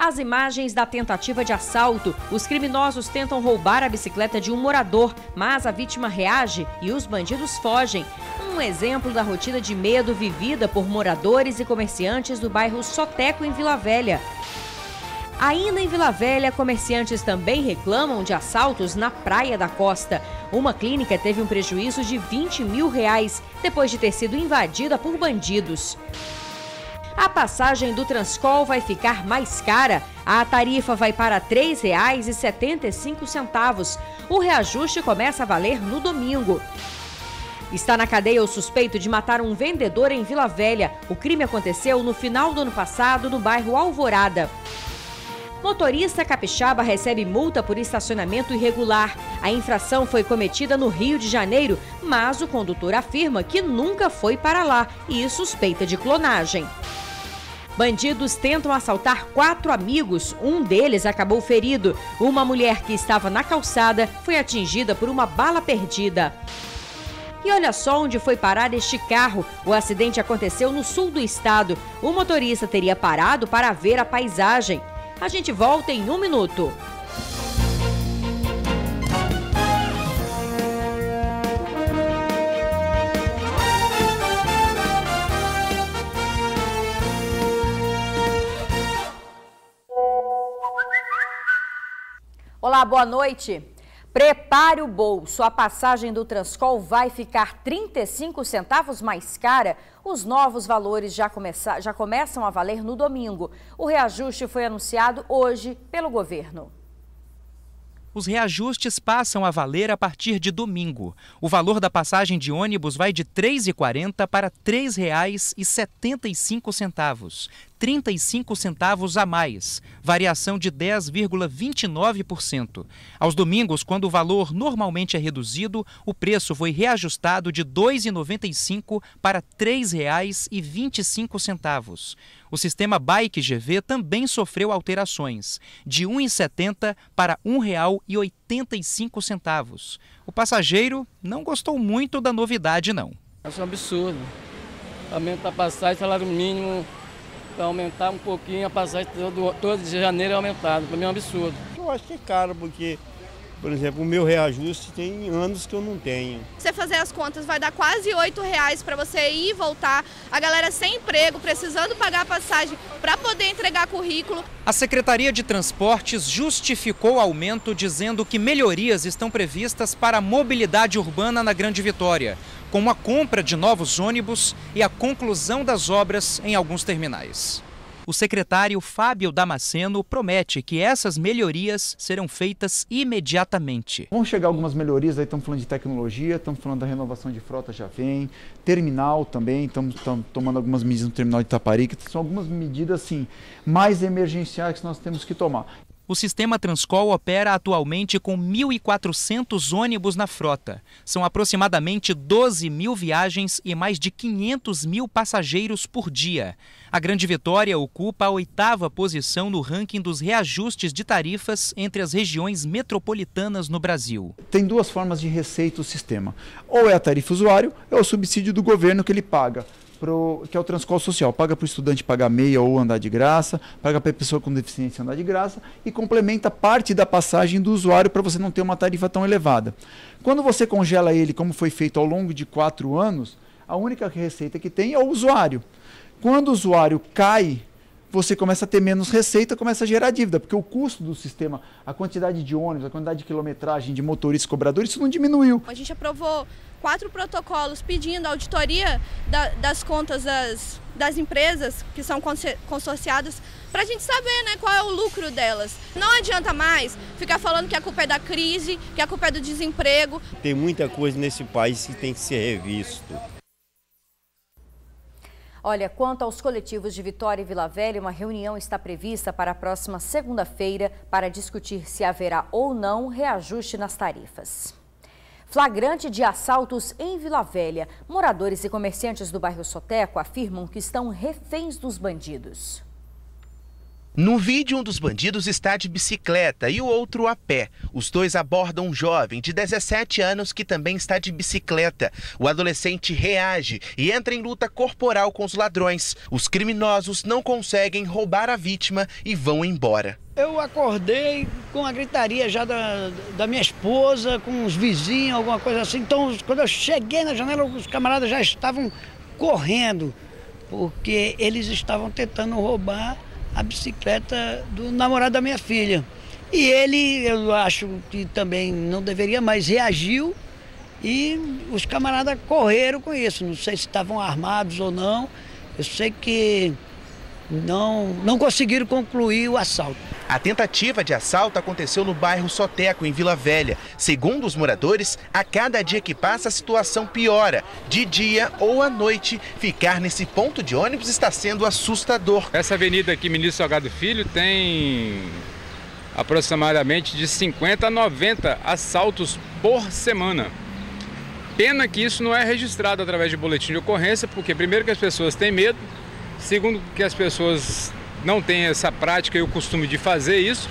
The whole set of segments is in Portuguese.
As imagens da tentativa de assalto. Os criminosos tentam roubar a bicicleta de um morador, mas a vítima reage e os bandidos fogem. Um exemplo da rotina de medo vivida por moradores e comerciantes do bairro Soteco, em Vila Velha. Ainda em Vila Velha, comerciantes também reclamam de assaltos na Praia da Costa. Uma clínica teve um prejuízo de R$20 mil depois de ter sido invadida por bandidos. A passagem do Transcol vai ficar mais cara. A tarifa vai para R$ 3,75. O reajuste começa a valer no domingo. Está na cadeia o suspeito de matar um vendedor em Vila Velha. O crime aconteceu no final do ano passado, no bairro Alvorada. Motorista capixaba recebe multa por estacionamento irregular. A infração foi cometida no Rio de Janeiro, mas o condutor afirma que nunca foi para lá e suspeita de clonagem. Bandidos tentam assaltar 4 amigos. Um deles acabou ferido. Uma mulher que estava na calçada foi atingida por uma bala perdida. E olha só onde foi parar este carro. O acidente aconteceu no sul do estado. O motorista teria parado para ver a paisagem. A gente volta em 1 minuto. Olá, boa noite. Prepare o bolso. A passagem do Transcol vai ficar 35 centavos mais cara. Os novos valores já começam a valer no domingo. O reajuste foi anunciado hoje pelo governo. Os reajustes passam a valer a partir de domingo. O valor da passagem de ônibus vai de R$ 3,40 para R$ 3,75. 35 centavos a mais, variação de 10,29%. Aos domingos, quando o valor normalmente é reduzido, o preço foi reajustado de R$ 2,95 para R$ 3,25. O sistema Bike GV também sofreu alterações, de R$ 1,70 para R$ 1,85. O passageiro não gostou muito da novidade, não. Acho um absurdo. Aumenta a passagem, salário mínimo, para aumentar um pouquinho a passagem todo de janeiro é aumentado. Para mim é um absurdo. Eu acho que é caro, porque, por exemplo, o meu reajuste tem anos que eu não tenho. Você fazer as contas vai dar quase R$ 8,00 para você ir e voltar. A galera sem emprego, precisando pagar a passagem para poder entregar currículo. A Secretaria de Transportes justificou o aumento dizendo que melhorias estão previstas para a mobilidade urbana na Grande Vitória, com a compra de novos ônibus e a conclusão das obras em alguns terminais. O secretário Fábio Damasceno promete que essas melhorias serão feitas imediatamente. Vão chegar algumas melhorias, aí estamos falando de tecnologia, estamos falando da renovação de frota, já vem, terminal também, estamos tomando algumas medidas no terminal de Itaparica, são algumas medidas assim, mais emergenciais que nós temos que tomar. O sistema Transcol opera atualmente com 1.400 ônibus na frota. São aproximadamente 12 mil viagens e mais de 500 mil passageiros por dia. A Grande Vitória ocupa a 8ª posição no ranking dos reajustes de tarifas entre as regiões metropolitanas no Brasil. Tem duas formas de receita o sistema. Ou é a tarifa usuário, ou é o subsídio do governo que ele paga. Que é o Transcol Social, paga para o estudante pagar meia ou andar de graça, paga para a pessoa com deficiência andar de graça e complementa parte da passagem do usuário para você não ter uma tarifa tão elevada. Quando você congela ele, como foi feito ao longo de 4 anos, a única receita que tem é o usuário. Quando o usuário cai, você começa a ter menos receita, começa a gerar dívida, porque o custo do sistema, a quantidade de ônibus, a quantidade de quilometragem, de motoristas e cobradores, isso não diminuiu. A gente aprovou 4 protocolos pedindo auditoria das contas das empresas que são consorciadas para a gente saber, né, qual é o lucro delas. Não adianta mais ficar falando que a culpa é da crise, que a culpa é do desemprego. Tem muita coisa nesse país que tem que ser revisto. Olha, quanto aos coletivos de Vitória e Vila Velha, uma reunião está prevista para a próxima segunda-feira para discutir se haverá ou não reajuste nas tarifas. Flagrante de assaltos em Vila Velha. Moradores e comerciantes do bairro Soteco afirmam que estão reféns dos bandidos. No vídeo, um dos bandidos está de bicicleta e o outro a pé. Os dois abordam um jovem de 17 anos que também está de bicicleta. O adolescente reage e entra em luta corporal com os ladrões. Os criminosos não conseguem roubar a vítima e vão embora. Eu acordei com a gritaria já da minha esposa, com os vizinhos, alguma coisa assim. Então, quando eu cheguei na janela, os camaradas já estavam correndo, porque eles estavam tentando roubar a bicicleta do namorado da minha filha. E ele, eu acho que também não deveria, mas reagiu e os camaradas correram com isso. Não sei se estavam armados ou não. Eu sei que não conseguiram concluir o assalto. A tentativa de assalto aconteceu no bairro Soteco, em Vila Velha. Segundo os moradores, a cada dia que passa a situação piora. De dia ou à noite, ficar nesse ponto de ônibus está sendo assustador. Essa avenida aqui, Ministro Salgado Filho, tem aproximadamente de 50 a 90 assaltos por semana. Pena que isso não é registrado através de boletim de ocorrência, porque primeiro que as pessoas têm medo, segundo que as pessoas não têm essa prática e o costume de fazer isso.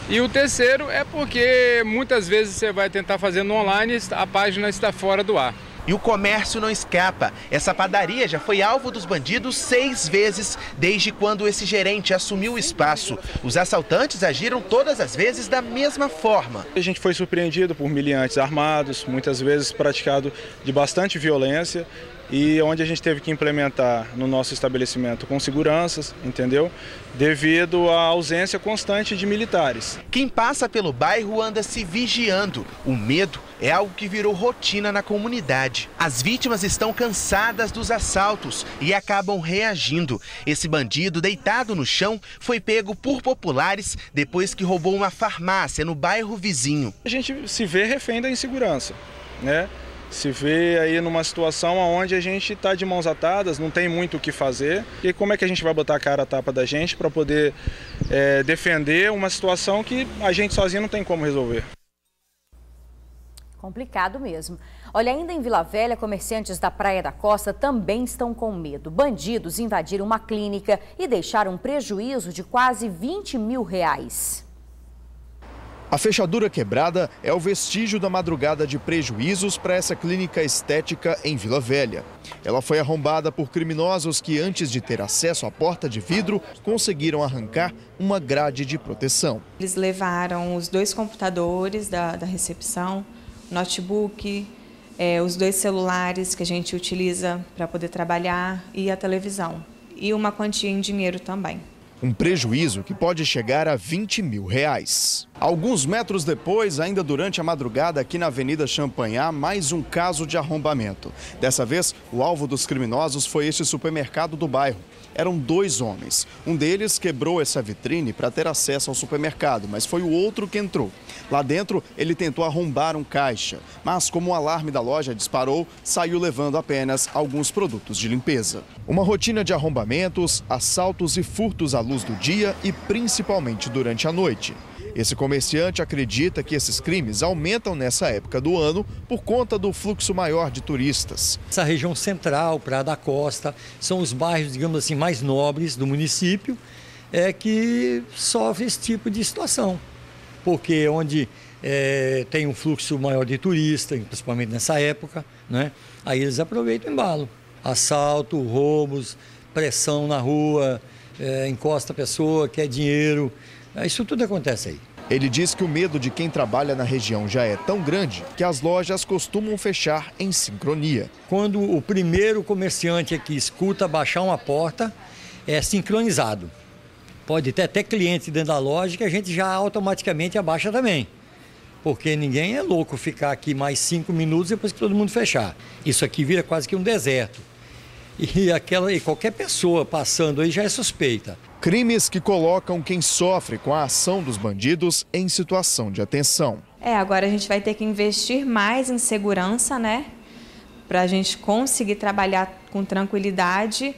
E o terceiro é porque muitas vezes você vai tentar fazer no online, a página está fora do ar. E o comércio não escapa. Essa padaria já foi alvo dos bandidos 6 vezes desde quando esse gerente assumiu o espaço. Os assaltantes agiram todas as vezes da mesma forma. A gente foi surpreendido por miliantes armados, muitas vezes praticado de bastante violência, e onde a gente teve que implementar no nosso estabelecimento com seguranças, entendeu? Devido à ausência constante de militares. Quem passa pelo bairro anda se vigiando. O medo é algo que virou rotina na comunidade. As vítimas estão cansadas dos assaltos e acabam reagindo. Esse bandido deitado no chão foi pego por populares depois que roubou uma farmácia no bairro vizinho. A gente se vê refém da insegurança, né? Se vê aí numa situação onde a gente está de mãos atadas, não tem muito o que fazer. E como é que a gente vai botar a cara a tapa da gente para poder defender uma situação que a gente sozinho não tem como resolver? Complicado mesmo. Olha, ainda em Vila Velha, comerciantes da Praia da Costa também estão com medo. Bandidos invadiram uma clínica e deixaram um prejuízo de quase R$20 mil. A fechadura quebrada é o vestígio da madrugada de prejuízos para essa clínica estética em Vila Velha. Ela foi arrombada por criminosos que, antes de ter acesso à porta de vidro, conseguiram arrancar uma grade de proteção. Eles levaram os 2 computadores da recepção, notebook, os 2 celulares que a gente utiliza para poder trabalhar e a televisão. E uma quantia em dinheiro também. Um prejuízo que pode chegar a R$20 mil. Alguns metros depois, ainda durante a madrugada, aqui na Avenida Champanhar, mais um caso de arrombamento. Dessa vez, o alvo dos criminosos foi este supermercado do bairro. Eram 2 homens. Um deles quebrou essa vitrine para ter acesso ao supermercado, mas foi o outro que entrou. Lá dentro, ele tentou arrombar um caixa, mas como o alarme da loja disparou, saiu levando apenas alguns produtos de limpeza. Uma rotina de arrombamentos, assaltos e furtos à luz do dia e principalmente durante a noite. Esse comerciante acredita que esses crimes aumentam nessa época do ano por conta do fluxo maior de turistas. Essa região central, Praia da Costa, são os bairros, digamos assim, mais nobres do município, que sofrem esse tipo de situação. Porque onde tem um fluxo maior de turistas, principalmente nessa época, né? Aí eles aproveitam o embalo. Assalto, roubos, pressão na rua, encosta a pessoa, quer dinheiro. Isso tudo acontece aí. Ele diz que o medo de quem trabalha na região já é tão grande que as lojas costumam fechar em sincronia. Quando o primeiro comerciante aqui escuta baixar uma porta, é sincronizado. Pode ter até cliente dentro da loja que a gente já automaticamente abaixa também. Porque ninguém é louco ficar aqui mais 5 minutos depois que todo mundo fechar. Isso aqui vira quase que um deserto. E qualquer pessoa passando aí já é suspeita. Crimes que colocam quem sofre com a ação dos bandidos em situação de atenção. Agora a gente vai ter que investir mais em segurança, né? Para a gente conseguir trabalhar com tranquilidade,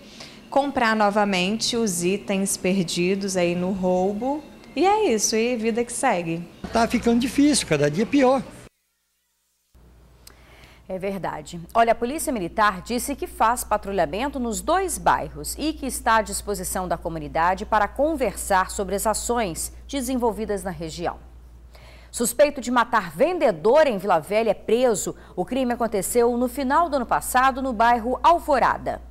comprar novamente os itens perdidos aí no roubo. E é isso, e vida que segue. Tá ficando difícil, cada dia pior. É verdade. Olha, a Polícia Militar disse que faz patrulhamento nos 2 bairros e que está à disposição da comunidade para conversar sobre as ações desenvolvidas na região. Suspeito de matar vendedor em Vila Velha é preso. O crime aconteceu no final do ano passado no bairro Alvorada.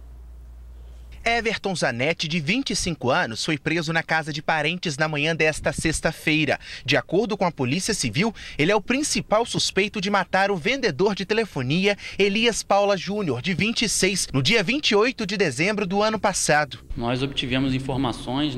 Everton Zanetti, de 25 anos, foi preso na casa de parentes na manhã desta sexta-feira. De acordo com a Polícia Civil, ele é o principal suspeito de matar o vendedor de telefonia Elias Paula Júnior, de 26, no dia 28 de dezembro do ano passado. Nós obtivemos informações,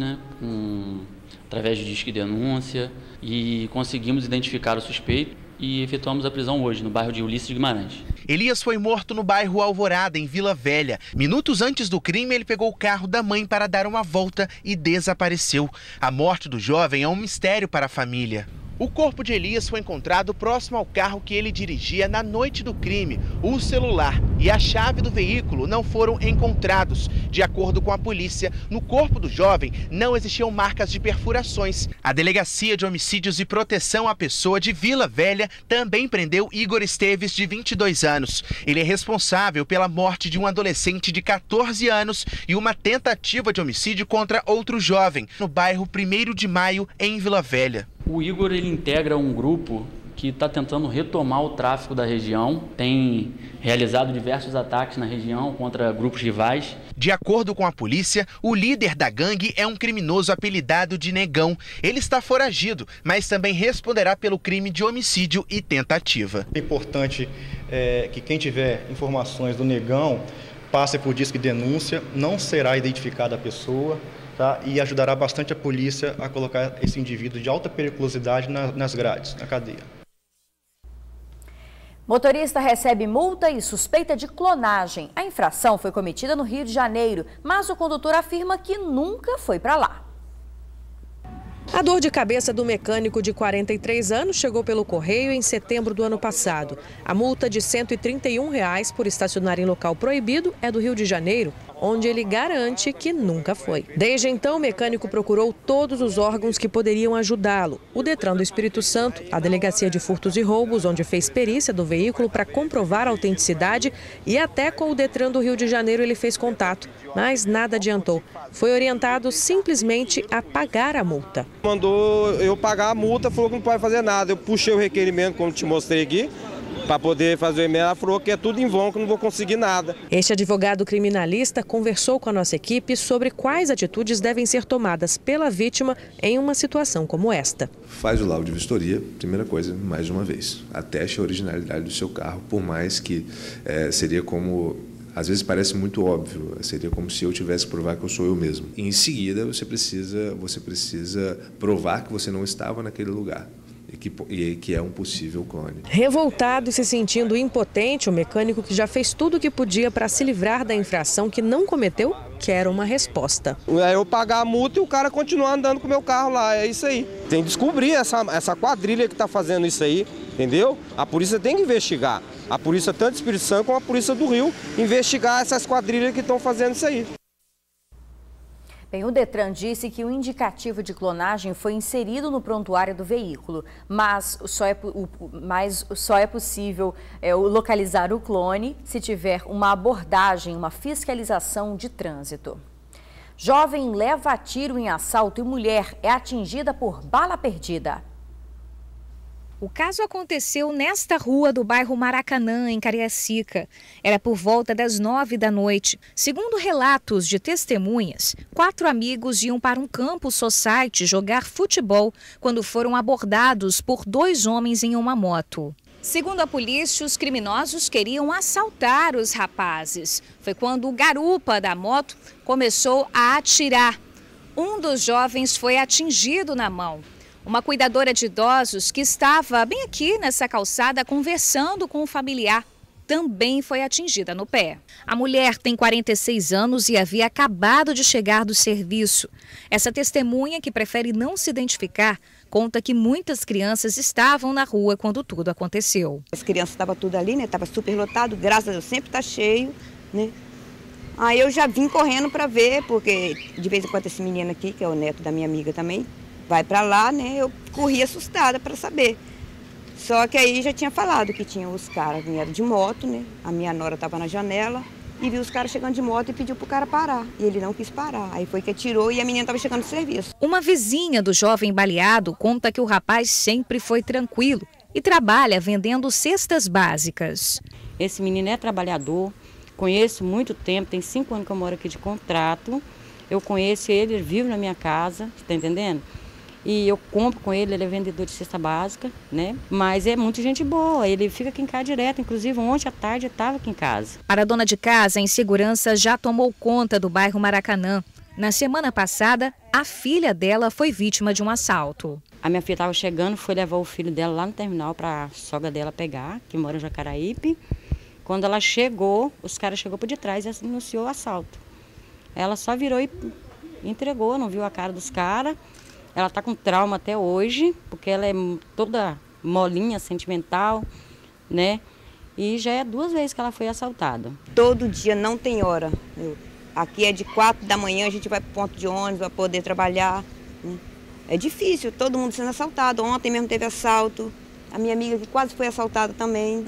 através de disque denúncia, e conseguimos identificar o suspeito e efetuamos a prisão hoje, no bairro de Ulisses Guimarães. Elias foi morto no bairro Alvorada, em Vila Velha. Minutos antes do crime, ele pegou o carro da mãe para dar uma volta e desapareceu. A morte do jovem é um mistério para a família. O corpo de Elias foi encontrado próximo ao carro que ele dirigia na noite do crime. O celular e a chave do veículo não foram encontrados. De acordo com a polícia, no corpo do jovem não existiam marcas de perfurações. A Delegacia de Homicídios e Proteção à Pessoa de Vila Velha também prendeu Igor Esteves, de 22 anos. Ele é responsável pela morte de um adolescente de 14 anos e uma tentativa de homicídio contra outro jovem, no bairro 1º de Maio, em Vila Velha. O Igor, ele integra um grupo que está tentando retomar o tráfico da região, tem realizado diversos ataques na região contra grupos rivais. De acordo com a polícia, o líder da gangue é um criminoso apelidado de Negão. Ele está foragido, mas também responderá pelo crime de homicídio e tentativa. É importante que quem tiver informações do Negão passe por disque denúncia, não será identificada a pessoa. E ajudará bastante a polícia a colocar esse indivíduo de alta periculosidade nas grades, na cadeia. Motorista recebe multa e suspeita de clonagem. A infração foi cometida no Rio de Janeiro, mas o condutor afirma que nunca foi para lá. A dor de cabeça do mecânico de 43 anos chegou pelo correio em setembro do ano passado. A multa de R$ 131 por estacionar em local proibido é do Rio de Janeiro, onde ele garante que nunca foi. Desde então, o mecânico procurou todos os órgãos que poderiam ajudá-lo. O Detran do Espírito Santo, a Delegacia de Furtos e Roubos, onde fez perícia do veículo para comprovar a autenticidade, e até com o Detran do Rio de Janeiro ele fez contato, mas nada adiantou. Foi orientado simplesmente a pagar a multa. Mandou eu pagar a multa, falou que não pode fazer nada. Eu puxei o requerimento, como te mostrei aqui, para poder fazer o e-mail. Ela falou que é tudo em vão, que não vou conseguir nada. Este advogado criminalista conversou com a nossa equipe sobre quais atitudes devem ser tomadas pela vítima em uma situação como esta. Faz o laudo de vistoria, primeira coisa, mais uma vez. Ateste a originalidade do seu carro, por mais que seria como... Às vezes parece muito óbvio, seria como se eu tivesse que provar que eu sou eu mesmo. E em seguida, você precisa provar que você não estava naquele lugar e que é um possível clone. Revoltado e se sentindo impotente, o mecânico, que já fez tudo o que podia para se livrar da infração que não cometeu, quer uma resposta. Eu pagar a multa e o cara continuar andando com o meu carro lá, é isso aí. Tem que descobrir essa quadrilha que está fazendo isso aí, entendeu? A polícia tem que investigar. A polícia, tanto do Espírito Santo como a polícia do Rio, investigar essas quadrilhas que estão fazendo isso aí. Bem, o Detran disse que o indicativo de clonagem foi inserido no prontuário do veículo, mas só é possível localizar o clone se tiver uma abordagem, uma fiscalização de trânsito. Jovem leva tiro em assalto e mulher é atingida por bala perdida. O caso aconteceu nesta rua do bairro Maracanã, em Cariacica. Era por volta das 9 da noite. Segundo relatos de testemunhas, 4 amigos iam para um campo society jogar futebol quando foram abordados por 2 homens em uma moto. Segundo a polícia, os criminosos queriam assaltar os rapazes. Foi quando o garupa da moto começou a atirar. Um dos jovens foi atingido na mão. Uma cuidadora de idosos que estava bem aqui nessa calçada conversando com um familiar também foi atingida no pé. A mulher tem 46 anos e havia acabado de chegar do serviço. Essa testemunha, que prefere não se identificar, conta que muitas crianças estavam na rua quando tudo aconteceu. As crianças estavam tudo ali, né? Estava super lotado, graças a Deus sempre está cheio, né? Aí eu já vim correndo para ver, porque de vez em quando esse menino aqui, que é o neto da minha amiga também, vai para lá, né? Eu corri assustada para saber Só que aí já tinha falado que tinha os caras vieram de moto, né? A minha nora estava na janela e viu os caras chegando de moto e pediu pro cara parar. E ele não quis parar. Aí foi que atirou e a menina estava chegando do serviço. Uma vizinha do jovem baleado conta que o rapaz sempre foi tranquilo e trabalha vendendo cestas básicas. Esse menino é trabalhador, conheço muito tempo, tem 5 anos que eu moro aqui de contrato. Eu conheço ele, ele vive na minha casa, tá entendendo? E eu compro com ele, ele é vendedor de cesta básica, né? Mas é muito gente boa, ele fica aqui em casa direto, inclusive ontem à tarde estava aqui em casa. Para a dona de casa, a insegurança já tomou conta do bairro Maracanã. Na semana passada, a filha dela foi vítima de um assalto. A minha filha estava chegando, foi levar o filho dela lá no terminal para a sogra dela pegar, que mora em Jacaraípe. Quando ela chegou, os caras chegou por detrás e anunciou o assalto. Ela só virou e entregou, não viu a cara dos caras. Ela está com trauma até hoje, porque ela é toda molinha, sentimental, né? E já é 2 vezes que ela foi assaltada. Todo dia, não tem hora. Aqui é de 4 da manhã, a gente vai para o ponto de ônibus para poder trabalhar, né? É difícil, todo mundo sendo assaltado. Ontem mesmo teve assalto. A minha amiga que quase foi assaltada também.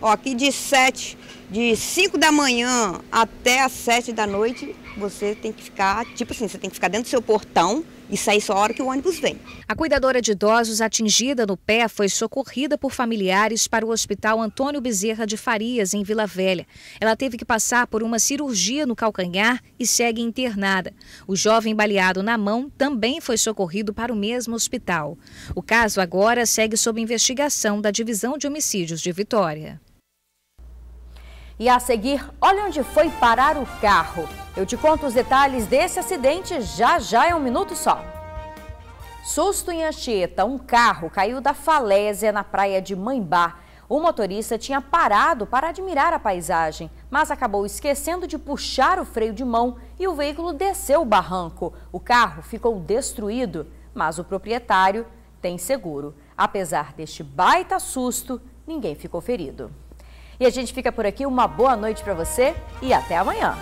Ó, aqui de 5 da manhã até as 7 da noite, você tem que ficar, tipo assim, você tem que ficar dentro do seu portão e sair só a hora que o ônibus vem. A cuidadora de idosos atingida no pé foi socorrida por familiares para o Hospital Antônio Bezerra de Farias, em Vila Velha. Ela teve que passar por uma cirurgia no calcanhar e segue internada. O jovem baleado na mão também foi socorrido para o mesmo hospital. O caso agora segue sob investigação da Divisão de Homicídios de Vitória. E a seguir, olha onde foi parar o carro. Eu te conto os detalhes desse acidente já é um minuto só. Susto em Anchieta, um carro caiu da falésia na praia de Maimbá. O motorista tinha parado para admirar a paisagem, mas acabou esquecendo de puxar o freio de mão e o veículo desceu o barranco. O carro ficou destruído, mas o proprietário tem seguro. Apesar deste baita susto, ninguém ficou ferido. E a gente fica por aqui, uma boa noite para você e até amanhã.